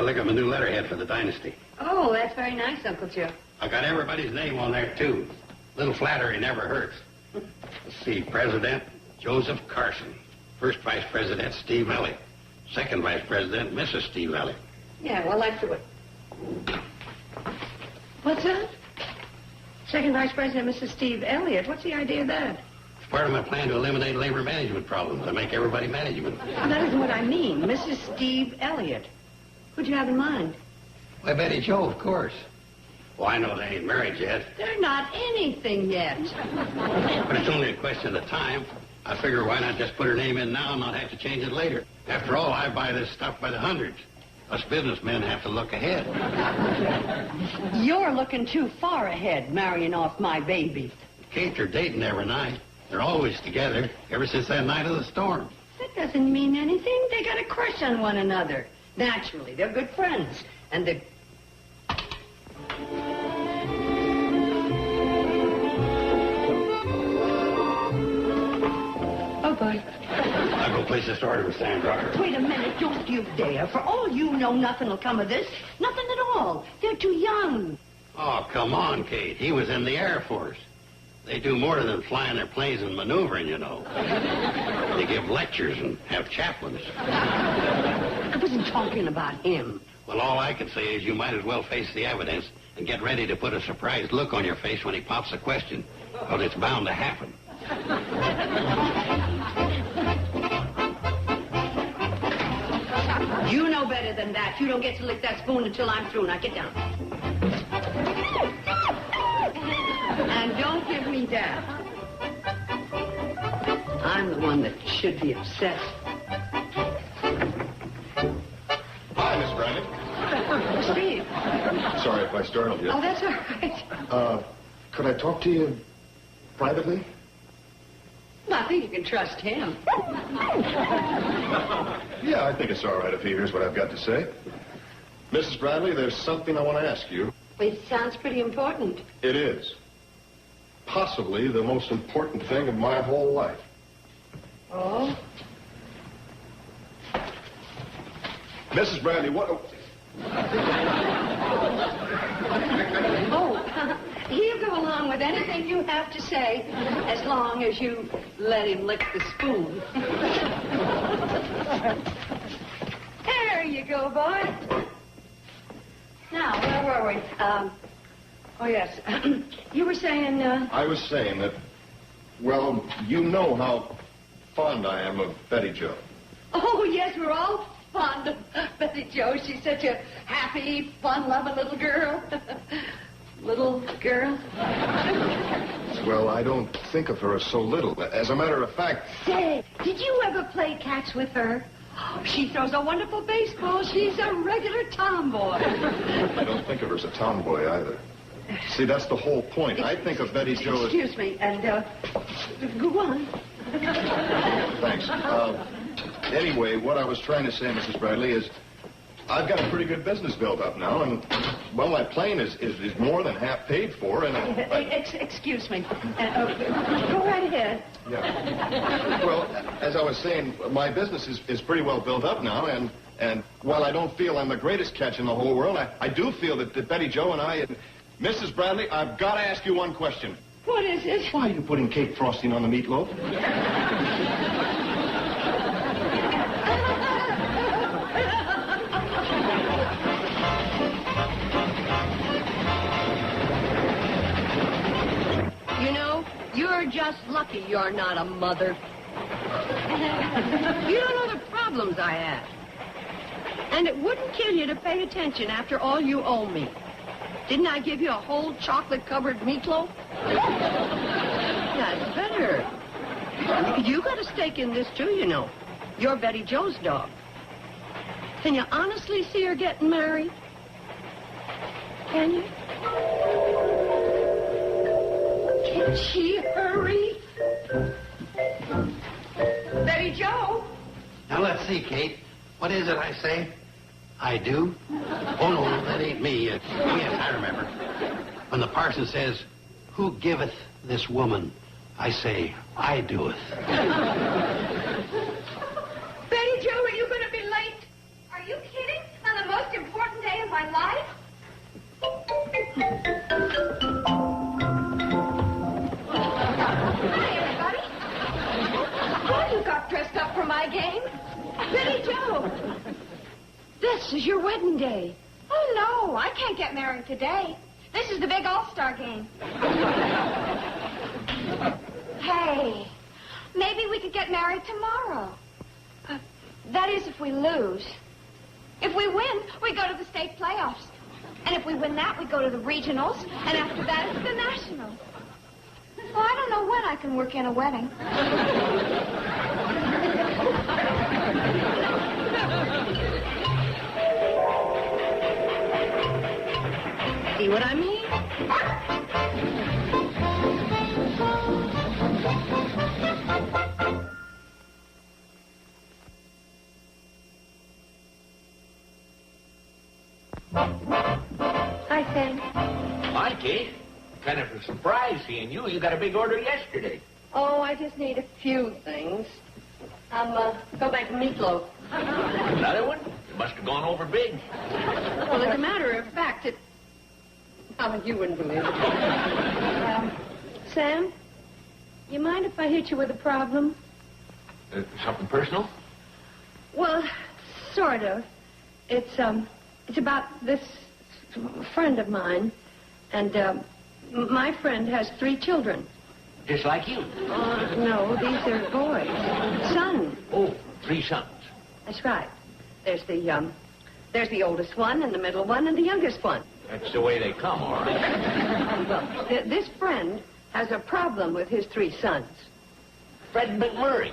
look at my new letterhead for the dynasty. Oh, that's very nice, Uncle Joe. I got everybody's name on there, too. Little flattery never hurts. Let's see, President Joseph Carson. First Vice President Steve Elliott. Second Vice President Mrs. Steve Elliott. Yeah, well, that's what... What's that? Second Vice President Mrs. Steve Elliott. What's the idea of that? It's part of my plan to eliminate labor management problems. I make everybody management. Oh, that isn't what I mean. Mrs. Steve Elliott. Who'd you have in mind? Why, Betty Jo, of course. Well, I know they ain't married yet. They're not anything yet. But it's only a question of time. I figure why not just put her name in now and not have to change it later. After all, I buy this stuff by the hundreds. Us businessmen have to look ahead. You're looking too far ahead, marrying off my baby. Kate, they're dating every night. They're always together, ever since that night of the storm. That doesn't mean anything. They got a crush on one another. Naturally, they're good friends. And they're... Oh, boy. I'll go place this order with Sam Drucker. Wait a minute. Don't you dare. For all you know, nothing will come of this. Nothing at all. They're too young. Oh, come on, Kate. He was in the Air Force. They do more than flying their planes and maneuvering, you know. They give lectures and have chaplains. I wasn't talking about him. Well, all I can say is you might as well face the evidence and get ready to put a surprised look on your face when he pops a question, because it's bound to happen. You know better than that. You don't get to lick that spoon until I'm through. Now, get down. And don't give me that. I'm the one that should be upset. Hi, Miss Brandon. Steve. Sorry if I startled you. Oh, that's all right. Could I talk to you privately? Well, I think you can trust him. Yeah, I think it's all right if he hears what I've got to say. Mrs. Bradley, there's something I want to ask you. It sounds pretty important. It is. Possibly the most important thing of my whole life. Oh? Mrs. Bradley, what... Oh, he'll go along with anything you have to say, as long as you let him lick the spoon. There you go, boy. Now, where were we? Oh, yes. You were saying, I was saying that, well, you know how fond I am of Betty Jo. Oh, yes, we're all fond of Betty Jo. She's such a happy, fun-loving little girl. Little girl? Well, I don't think of her as so little. As a matter of fact... Say, did you ever play catch with her? Oh, she throws a wonderful baseball. She's a regular tomboy. I don't think of her as a tomboy either. See, that's the whole point. I think of Betty Jo as... Excuse me, and, go on. Thanks. Anyway, what I was trying to say, Mrs. Bradley, is I've got a pretty good business built up now, and, well, my plane is more than half paid for, and Excuse me. Go right ahead. Yeah. Well, as I was saying, my business is pretty well built up now, and while I don't feel I'm the greatest catch in the whole world, I do feel that Betty Jo and I... Mrs. Bradley, I've got to ask you one question. What is it? Why are you putting cake frosting on the meatloaf? You know, you're just lucky you're not a mother. You don't know the problems I have. And it wouldn't kill you to pay attention after all you owe me. Didn't I give you a whole chocolate-covered meatloaf? That's better. You got a stake in this, too, you know. You're Betty Jo's dog. Can you honestly see her getting married? Can you? Can she hurry? Betty Jo? Now, let's see, Kate. What is it I say? I do? Oh, no, that ain't me. Yes, I remember. When the parson says, "Who giveth this woman?" I say, "I doeth." Betty Jo, are you going to be late? Are you kidding? On the most important my life? Hi, everybody. Well, you got dressed up for my game. Betty Joe. This is your wedding day. Oh, no, I can't get married today. This is the big all-star game. Hey, maybe we could get married tomorrow. That is, if we lose. If we win, we go to the state playoffs. And if we win that, we go to the regionals. And after that, it's the nationals. Well, I don't know when I can work in a wedding. See what I mean? Hi, Sam. Hi, Kate. Kind of a surprise seeing you. You got a big order yesterday. Oh, I just need a few things. Go back to meatloaf. Another one? You must have gone over big. Well, as a matter of fact, it... Oh, you wouldn't believe it. Sam, you mind if I hit you with a problem? Something personal? Well, sort of. It's about this friend of mine, and my friend has 3 children. Just like you. No, these are boys. Sons. Oh, 3 sons. That's right. There's the oldest one, and the middle one, and the youngest one. That's the way they come, all right. Well, this friend has a problem with his 3 sons. Fred McMurray.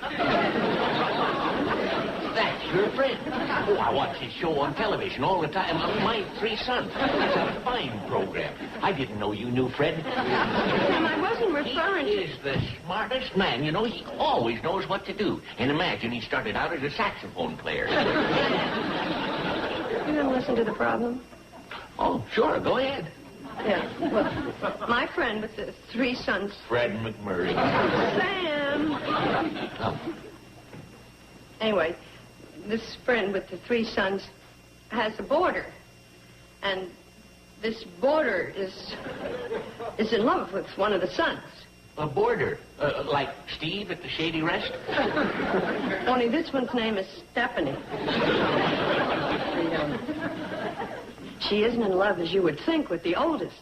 That's your friend. Oh, I watch his show on television all the time. My 3 sons. It's a fine program. I didn't know you knew Fred. Sam, I wasn't referring He to... is the smartest man. You know, he always knows what to do. And imagine he started out as a saxophone player. You gonna listen to the problem? Oh, sure. Go ahead. Yeah. Well, my friend with the 3 sons... Fred McMurray. Sam! Oh. Anyway, this friend with the 3 sons has a boarder. And this boarder is in love with one of the sons. A boarder? Like Steve at the Shady Rest? Only this one's name is Stephanie. She isn't in love, as you would think, with the oldest,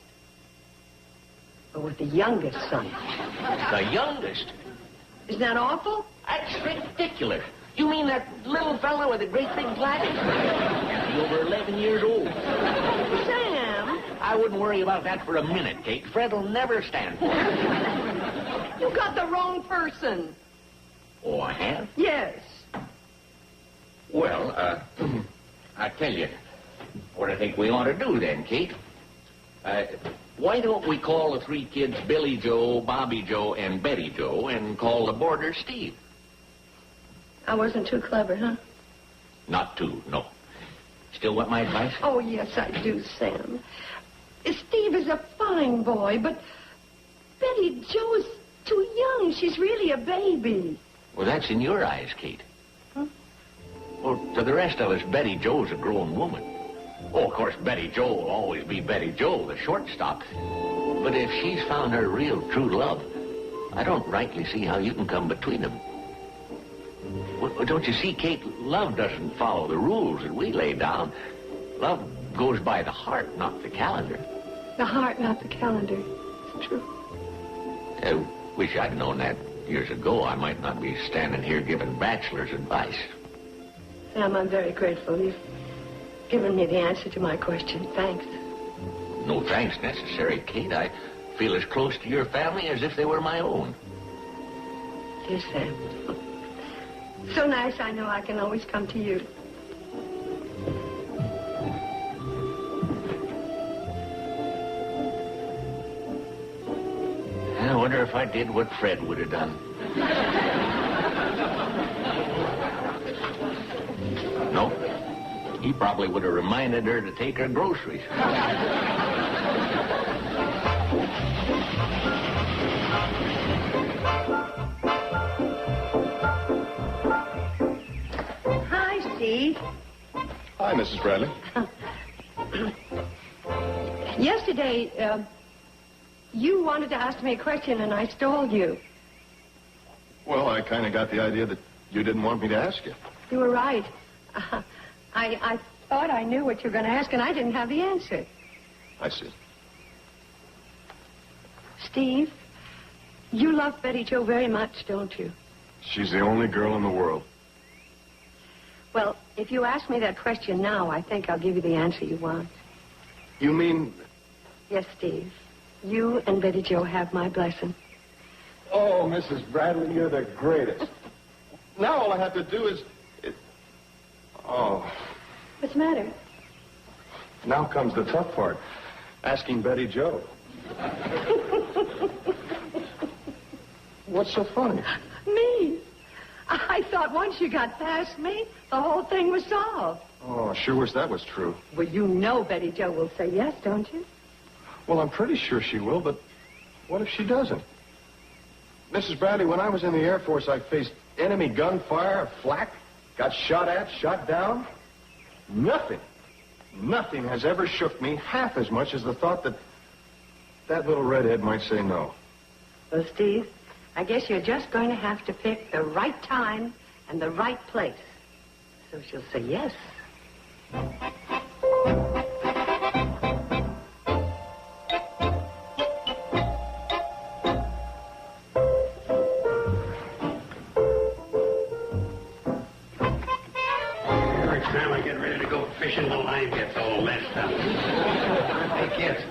but with the youngest son. The youngest? Isn't that awful? That's ridiculous. You mean that little fella with the great big glasses? He's over 11 years old. Sam! I wouldn't worry about that for a minute, Kate. Fred will never stand for it. You got the wrong person. Oh, I have? Yes. Well, I tell you what I think we ought to do then, Kate. Why don't we call the 3 kids Billy Joe, Bobby Joe, and Betty Joe, and call the boarder Steve? I wasn't too clever, huh? Not too, no. Still want my advice? Oh, yes, I do, Sam. Steve is a fine boy, but Betty Jo is too young. She's really a baby. Well, that's in your eyes, Kate. Huh? Well, to the rest of us, Betty Jo's a grown woman. Oh, of course, Betty Jo will always be Betty Jo, the shortstop. But if she's found her real true love, I don't rightly see how you can come between them. Well, don't you see, Kate, love doesn't follow the rules that we lay down. Love goes by the heart, not the calendar. The heart, not the calendar. It's true. I wish I'd known that years ago. I might not be standing here giving bachelor's advice. Sam, I'm very grateful. You've given me the answer to my question. Thanks. No thanks necessary, Kate. I feel as close to your family as if they were my own. Dear Sam. So nice, I know I can always come to you. I wonder if I did what Fred would have done. No. He probably would have reminded her to take her groceries. Hi, Steve. Hi, Mrs. Bradley. Yesterday, you wanted to ask me a question, and I stalled you. Well, I kind of got the idea that you didn't want me to ask you. You were right. I thought I knew what you were going to ask, and I didn't have the answer. I see. Steve, you love Betty Jo very much, don't you? She's the only girl in the world. Well, if you ask me that question now, I think I'll give you the answer you want. You mean... Yes, Steve. You and Betty Jo have my blessing. Oh, Mrs. Bradley, you're the greatest. Now all I have to do is... Oh. What's the matter? Now comes the tough part. Asking Betty Jo. What's so funny? Me. I thought once you got past me, the whole thing was solved. Oh, I sure wish that was true. Well, you know Betty Jo will say yes, don't you? Well, I'm pretty sure she will, but what if she doesn't? Mrs. Bradley, when I was in the Air Force, I faced enemy gunfire, flak, got shot at, shot down. Nothing has ever shook me half as much as the thought that that little redhead might say no. Well, Steve, I guess you're just going to have to pick the right time and the right place. So she'll say yes. Every time I get ready to go fishing, the line gets all messed up. Hey, kids,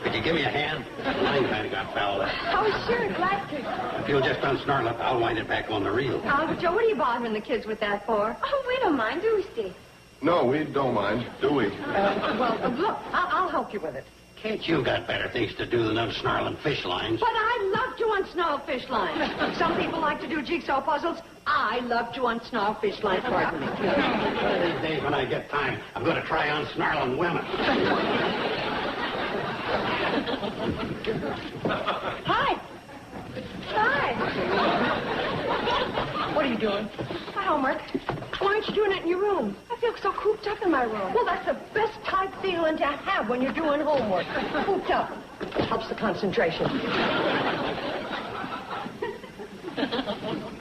could you give me a hand? The line kind of got fouled up. Oh, sure, glad to. If you'll just unsnarl it, I'll wind it back on the reel. But Joe, what are you bothering the kids with that for? Oh, we don't mind, do we, Steve? No, we don't mind, do we? Look, I'll help you with it. Can't you got better things to do than unsnarling fish lines? But I love to unsnarl fish lines. Some people like to do jigsaw puzzles. I love to unsnarl fish lines. Pardon me. One of these days when I get time, I'm going to try unsnarling women. Hi. What are you doing? My homework. Why aren't you doing it in your room? I feel so cooped up in my room. Well, that's the best type feeling to have when you're doing homework. Cooped up. Helps the concentration.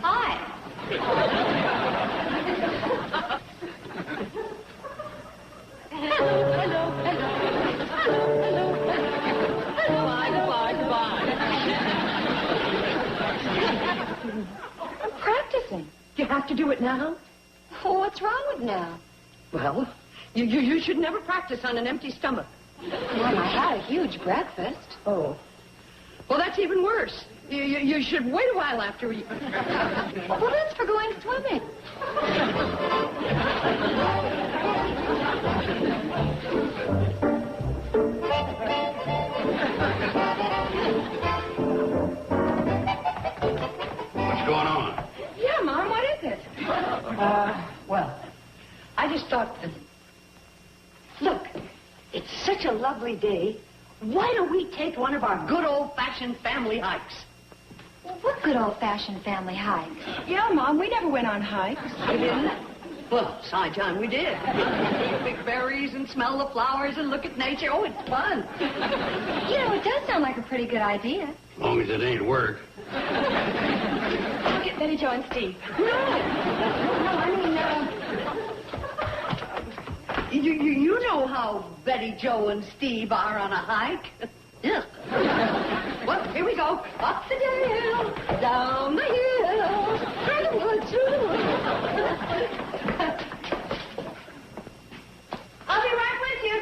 Hi. I'm practicing. You have to do it now? Well, what's wrong with now? Well, you should never practice on an empty stomach. Mom, I had a huge breakfast. Oh. Well, that's even worse. You should wait a while after you... Well, that's for going swimming. What's going on? Yeah, Mom, what is it? Well, I just thought that... Look, it's such a lovely day. Why don't we take one of our good old-fashioned family hikes? Well, what good old-fashioned family hike? Yeah, Mom, we never went on hikes. We didn't? Well, time we did. Pick berries and smell the flowers and look at nature. Oh, it's fun. You know, it does sound like a pretty good idea. As long as it ain't work. Look at Betty Jo and Steve. No, I mean, you know how Betty Jo and Steve are on a hike. Yeah. Well, here we go. Up the dale, down the hill, through the woods, through the woods. I'll be right with you.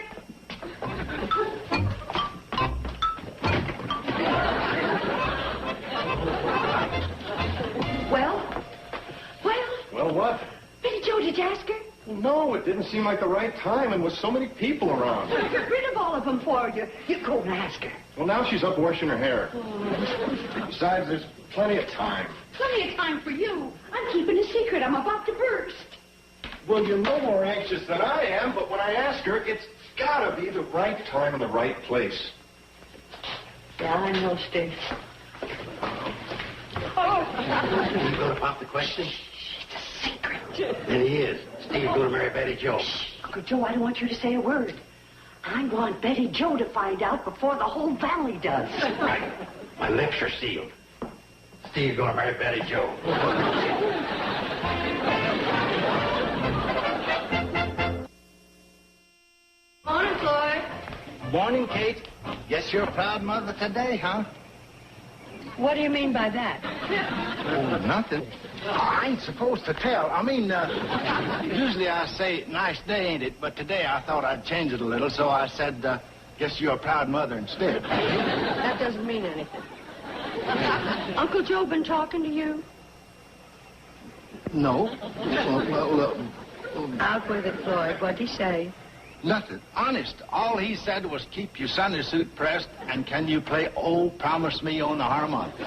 Well, what? Betty Jo, did you ask her? No, it didn't seem like the right time, and with so many people around. Get rid of all of them for you. You go and ask her. Well, now she's up washing her hair. Besides, there's plenty of time. Plenty of time for you. I'm keeping a secret. I'm about to burst. Well, you're no more anxious than I am, but when I ask her, it's gotta be the right time and the right place. Yeah, I know, Steve. You going to pop the question? It's a secret. Then he is. Steve's going to marry Betty Jo. Uncle Joe, I don't want you to say a word. I want Betty Jo to find out before the whole valley does. Right. My lips are sealed. Steve's gonna marry Betty Jo. Morning, Floyd. Morning, Kate. Guess you're a proud mother today, huh? What do you mean by that? Oh, nothing. I ain't supposed to tell. I mean, usually I say, nice day, ain't it? But today I thought I'd change it a little, so I said, guess you're a proud mother instead. That doesn't mean anything. Uncle Joe been talking to you? No. Out with it, Floyd. What'd he say? Nothing. Honest. All he said was keep your Sunday suit pressed, and can you play Oh, Promise Me on the harmonica?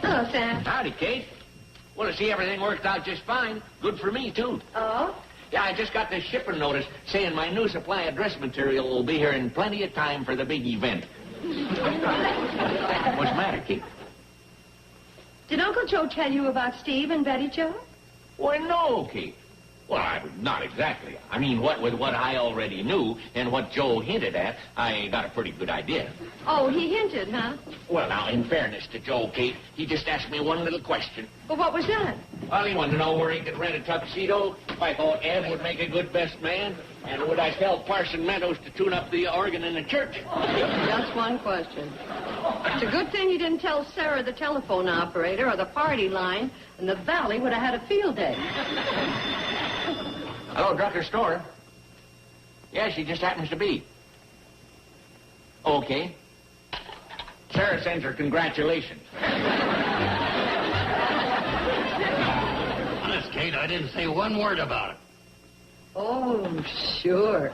Hello, Sam. Howdy, Kate. Well, I see everything worked out just fine. Good for me, too. Oh? Yeah, I just got this shipping notice saying my new supply of dress material will be here in plenty of time for the big event. What's the matter, Kate? Did Uncle Joe tell you about Steve and Betty Jo? Why, no, Kate. Well, not exactly. I mean, what with what I already knew and what Joe hinted at, I got a pretty good idea. Oh, he hinted, huh? Well, now, in fairness to Joe, Kate, he just asked me one little question. Well, what was that? Well, he wanted to know where he could rent a tuxedo, if I thought Ed would make a good best man, and would I tell Parson Meadows to tune up the organ in the church. Just one question. It's a good thing you didn't tell Sarah, the telephone operator, or the party line, and the valley would have had a field day. Hello, Drucker's store. Yeah, she just happens to be. Okay. Sarah sends her congratulations. Honest, Kate, I didn't say one word about it. Oh, sure.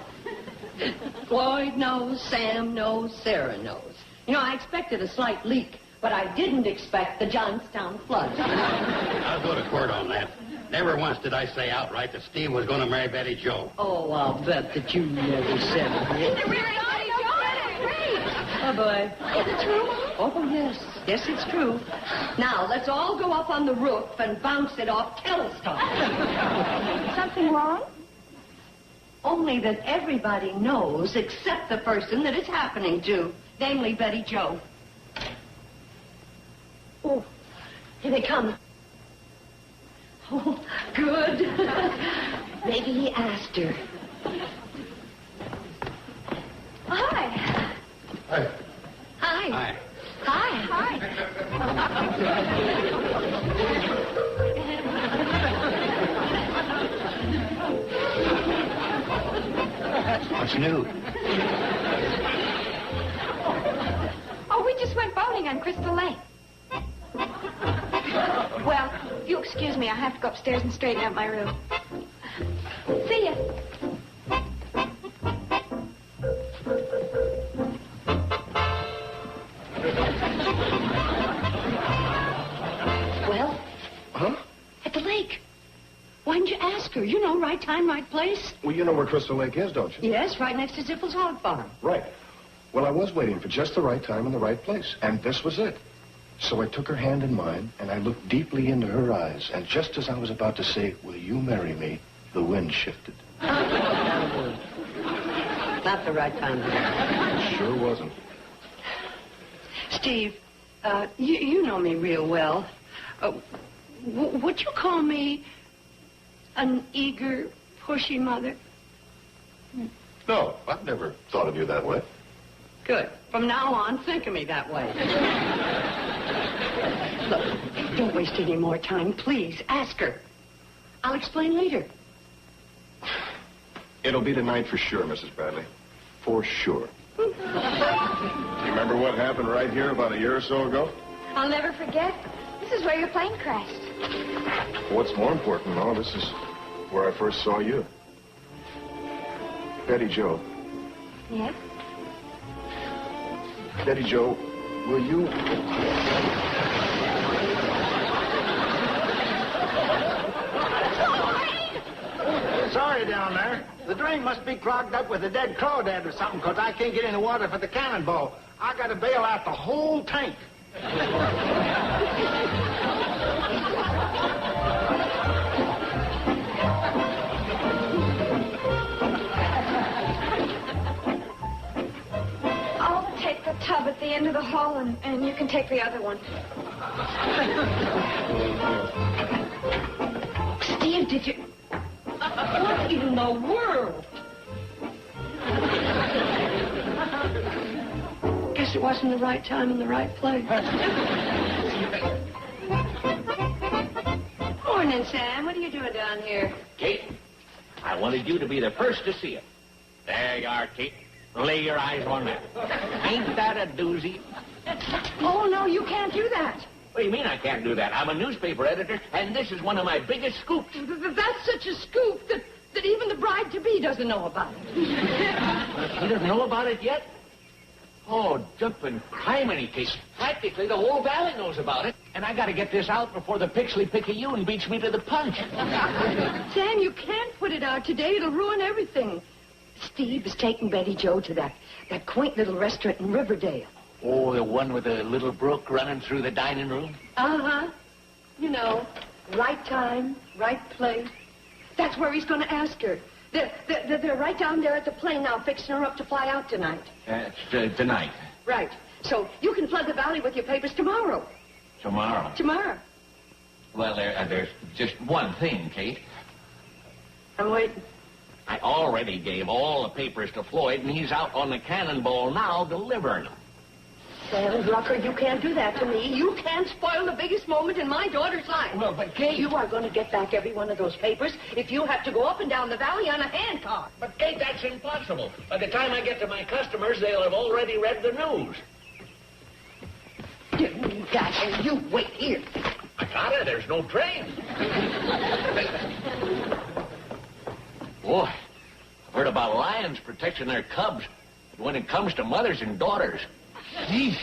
Floyd knows, Sam knows, Sarah knows. You know, I expected a slight leak, but I didn't expect the Johnstown flood. I'll go to court on that. Never once did I say outright that Steve was going to marry Betty Jo. Oh, I'll bet that you never said it. Oh, boy. Is it true, Mom? Oh, yes. Yes, it's true. Now, let's all go up on the roof and bounce it off Telestar. Something wrong? Only that everybody knows except the person that it's happening to, namely Betty Jo. Oh, here they come. Oh, good. Maybe he asked her. Hi. Hi. Hi. Hi. Hi. What's new? Oh, we just went boating on Crystal Lake. Well, if you'll excuse me, I have to go upstairs and straighten out my room. See ya. Well, Huh? at the lake. Why didn't you ask her? You know, right time, right place. Well, you know where Crystal Lake is, don't you? Yes, right next to Zippel's hog farm. Right. Well, I was waiting for just the right time and the right place, and this was it. So I took her hand in mine, and I looked deeply into her eyes, and just as I was about to say, will you marry me, the wind shifted. Not the right time. It sure wasn't. Steve, you know me real well. Would you call me an eager, pushy mother? No, I've never thought of you that way. Good. From now on, think of me that way. Look, don't waste any more time. Please, ask her. I'll explain later. It'll be tonight for sure, Mrs. Bradley. For sure. Do you remember what happened right here about a year or so ago? I'll never forget. This is where your plane crashed. What's more important, though, this is where I first saw you. Betty Jo. Yes? Betty Jo, will you... Sorry, valley down there. The drain must be clogged up with a dead crawdad or something, because I can't get any water for the cannonball. I got to bail out the whole tank. I'll take the tub at the end of the hall, and you can take the other one. Steve, did you... What in the world? Guess it wasn't the right time and the right place. Morning, Sam. What are you doing down here? Kate, I wanted you to be the first to see it. There you are, Kate. Lay your eyes on that. Ain't that a doozy? Oh, no, you can't do that. What do you mean I can't do that? I'm a newspaper editor, and this is one of my biggest scoops. That's such a scoop that even the bride-to-be doesn't know about it. He doesn't know about it yet? Oh, jumping criminy, Kate. Practically the whole valley knows about it. And I got to get this out before the Pixley-Picayune beats me to the punch. Sam, you can't put it out today. It'll ruin everything. Steve is taking Betty Jo to that quaint little restaurant in Riverdale. Oh, the one with the little brook running through the dining room? Uh-huh. You know, right time, right place. That's where he's going to ask her. They're right down there at the plane now, fixing her up to fly out tonight. Tonight. Right. So you can flood the valley with your papers tomorrow. Tomorrow? Tomorrow. Well, there's just one thing, Kate. I'm waiting. I already gave all the papers to Floyd, and he's out on the cannonball now delivering them. Sam Drucker, you can't do that to me. You can't spoil the biggest moment in my daughter's life. Well, but Kate... You are going to get back every one of those papers if you have to go up and down the valley on a handcar. But, Kate, that's impossible. By the time I get to my customers, they'll have already read the news. Give me that, and you wait here. I got it. There's no train. Boy, I've heard about lions protecting their cubs. But when it comes to mothers and daughters... Yeesh.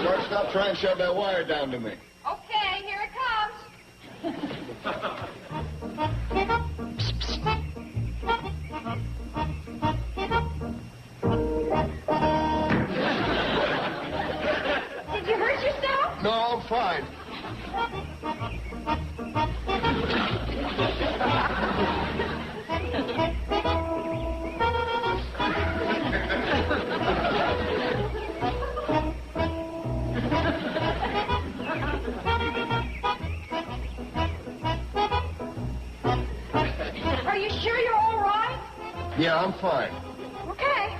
Shortstop, try and shove that wire down to me. Okay, here it comes. Did you hurt yourself? No, I'm fine. Are you sure you're all right? Yeah, I'm fine. Okay.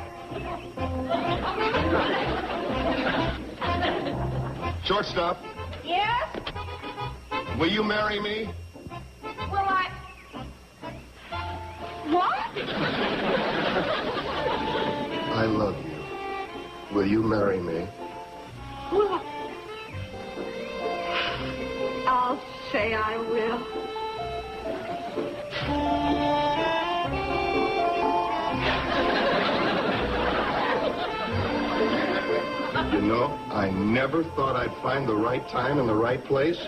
Shortstop, Yes? will you marry me? Will I... What? I love you. Will you marry me? Well, I'll say I will. You know, I never thought I'd find the right time and the right place.